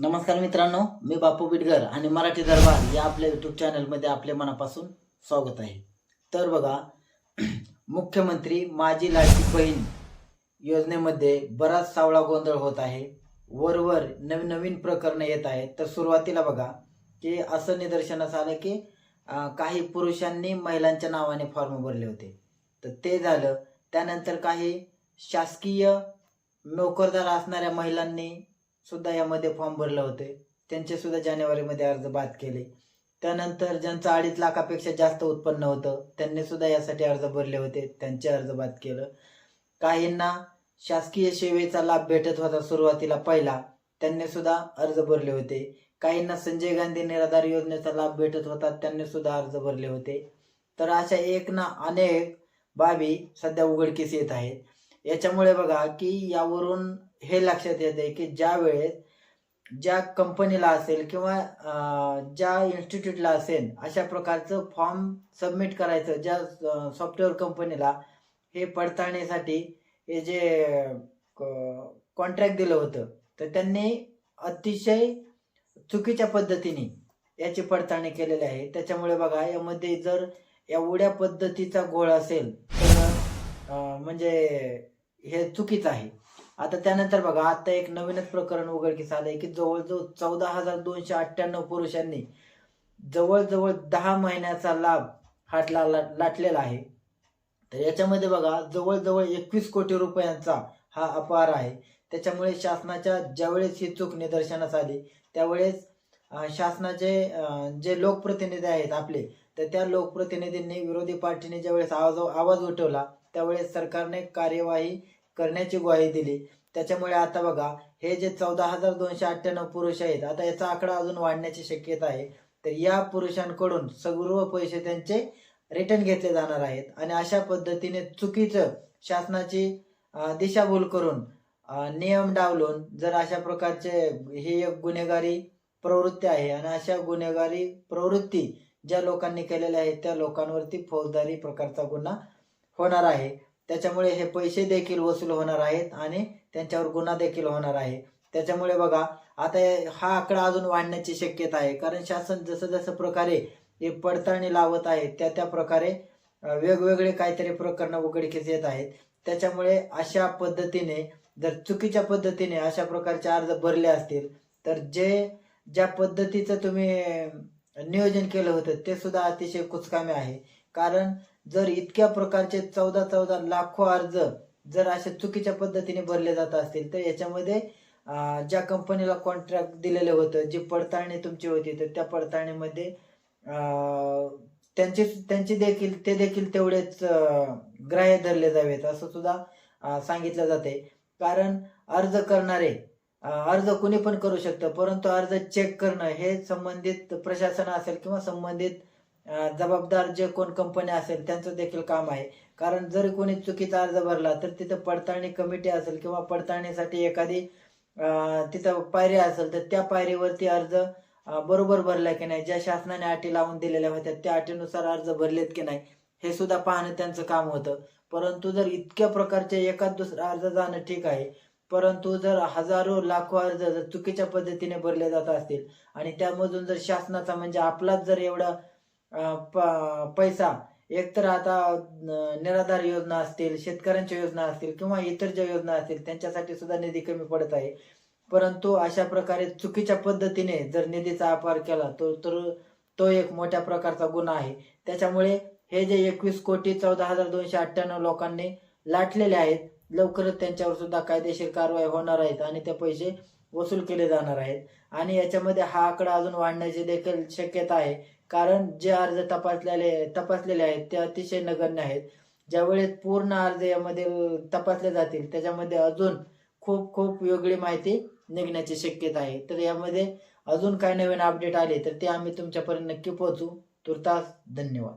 नमस्कार मित्रांनो, मी बापू बिडगर आणि मराठी दरबार या आपल्या यूट्यूब चॅनलमध्ये आपले मनापासून स्वागत आहे. तर बघा, मुख्यमंत्री माझी लाडकी बहीण योजनेमध्ये बराच सावळा गोंधळ होत आहे. वरवर नवीन नवीन प्रकरणं येत आहेत. तर सुरुवातीला बघा की असं निदर्शनास आलं की काही पुरुषांनी महिलांच्या नावाने फॉर्म भरले होते. तर ते झालं. त्यानंतर काही शासकीय नोकरदार असणाऱ्या महिलांनी सुद्धा यामध्ये फॉर्म भरले होते. त्यांचे सुद्धा जानेवारीमध्ये अर्ज बाद केले. त्यानंतर ज्यांचं 2.5 लाखापेक्षा जास्त उत्पन्न होतं त्यांनी सुद्धा यासाठी अर्ज भरले होते, त्यांचे अर्ज बाद केलं. काहींना शासकीय सेवेचा लाभ भेटत होता सुरुवातीला पहिला, त्यांनी सुद्धा अर्ज भरले होते. काहींना संजय गांधी निराधार योजनेचा लाभ भेटत होता, त्यांनी सुद्धा अर्ज भरले होते. तर अशा एक ना अनेक बाबी सध्या उघडकीस येत आहेत. याच्यामुळे बघा की यावरून हे लक्षात येते की ज्या वेळेस ज्या कंपनीला असेल किंवा ज्या इन्स्टिट्यूटला असेल अशा प्रकारचं फॉर्म सबमिट करायचं, ज्या सॉफ्टवेअर कंपनीला हे पडताळणीसाठी हे जे कॉन्ट्रॅक्ट दिलं होतं, तर त्यांनी अतिशय चुकीच्या पद्धतीने याची पडताळणी केलेली आहे. त्याच्यामुळे बघा यामध्ये जर एवढ्या पद्धतीचा घोळ असेल तर म्हणजे हे चुकीचं आहे. आता त्यानंतर बघा, आता एक नवीनच प्रकरण उघडकीस आलंय की जवळजवळ 14,298 पुरुषांनी जवळजवळ 10 महिन्याचा लाभ हातला लाटलेला आहे. तर याच्यामध्ये बघा जवळजवळ 21 कोटी रुपयांचा हा अपहार आहे. त्याच्यामुळे शासनाच्या ज्यावेळेस ही चूक निदर्शनास आली त्यावेळेस शासनाचे जे लोकप्रतिनिधी आहेत आपले, तर त्या लोकप्रतिनिधींनी विरोधी पार्टीने ज्यावेळेस आवाज उठवला त्यावेळेस सरकारने कार्यवाही करण्याची ग्वाही दिली. त्याच्यामुळे आता बघा हे जे 14,298 पुरुष आहेत, आता याचा आकडा अजून वाढण्याची शक्यता आहे. तर या पुरुषांकडून सर्व पैसे त्यांचे रिटर्न घेतले जाणार आहेत आणि अशा पद्धतीने चुकीचं शासनाची दिशाभूल करून नियम डावलून जर अशा प्रकारचे ही एक गुन्हेगारी प्रवृत्ती आहे आणि अशा गुन्हेगारी प्रवृत्ती ज्या लोकांनी केलेल्या आहेत त्या लोकांवरती फौजदारी प्रकारचा गुन्हा होणार आहे. त्याच्यामुळे हे पैसे देखील वसूल होणार आहेत आणि त्यांच्यावर गुन्हा देखील होणार आहे. त्याच्यामुळे बघा आता हा आकडा अजून वाढण्याची शक्यता आहे, कारण शासन जसं जसं प्रकारे हे पडताळणी लावत आहे त्या प्रकारे वेगवेगळे काहीतरी प्रकरण उघडकीस येत आहेत. त्याच्यामुळे अशा पद्धतीने जर चुकीच्या पद्धतीने अशा प्रकारचे अर्ज भरले असतील तर ज्या पद्धतीचं तुम्ही नियोजन केलं होतं ते सुद्धा अतिशय कुचकामे आहे. कारण जर इतक्या प्रकारचे 14 लाखो अर्ज जर अशा चुकीच्या पद्धतीने भरले जात असतील तर याच्यामध्ये ज्या कंपनीला कॉन्ट्रॅक्ट दिलेलं होतं, जी पडताळणी तुमची होती, तर त्या पडताळणीमध्ये ते देखील तेवढेच ग्राह्य धरले जावेत असं सुद्धा सांगितलं जाते. कारण अर्ज करणारे अर्ज कोणी पण करू शकतं, परंतु अर्ज चेक करणं हे संबंधित प्रशासन असेल किंवा संबंधित जबाबदार जे कोण कंपनी असेल त्यांचं देखील काम आहे. कारण जर कोणी चुकीचा अर्ज भरला तर तिथं पडताळणी कमिटी असेल किंवा पडताळणीसाठी एखादी तिथं पायरी असेल तर त्या पायरीवरती अर्ज बरोबर भरला की नाही, ज्या शासनाने अटी लावून दिलेल्या होत्या त्या अटीनुसार अर्ज भरलेत की नाही हे सुद्धा पाहणं त्यांचं काम होतं. परंतु जर इतक्या प्रकारचे एखाद दुसरा अर्ज जाणं ठीक आहे, परंतु जर हजारो लाखो अर्ज जर चुकीच्या पद्धतीने भरले जात असतील आणि त्यामधून जर शासनाचा म्हणजे आपलाच जर एवढा पैसा, एकतर आता निराधार योजना असतील, शेतकऱ्यांच्या योजना असतील किंवा इतर ज्या योजना असतील त्यांच्यासाठी सुद्धा निधी कमी पडत आहे. परंतु अशा प्रकारे चुकीच्या पद्धतीने जर निधीचा अपहार केला तर तो एक मोठ्या प्रकारचा गुन्हा आहे. त्याच्यामुळे हे जे 21 कोटी 14,298 लोकांनी लाटलेले आहेत, लवकरच त्यांच्यावर सुद्धा कायदेशीर कारवाई होणार आहेत आणि ते पैसे वसूल केले जाणार आहेत. आणि याच्यामध्ये हा आकडा अजून वाढण्याची देखील शक्यता आहे, कारण जे अर्ज तपासलेले आहेत ते अतिशय नगण्य आहेत. ज्यावेळेस पूर्ण अर्ज यामध्ये तपासले जातील त्याच्यामध्ये अजून खूप खूप वेगळी माहिती निघण्याची शक्यता आहे. तर यामध्ये अजून काय नवीन अपडेट आले तर ते आम्ही तुमच्यापर्यंत नक्की पोहोचू. तुर्तास धन्यवाद.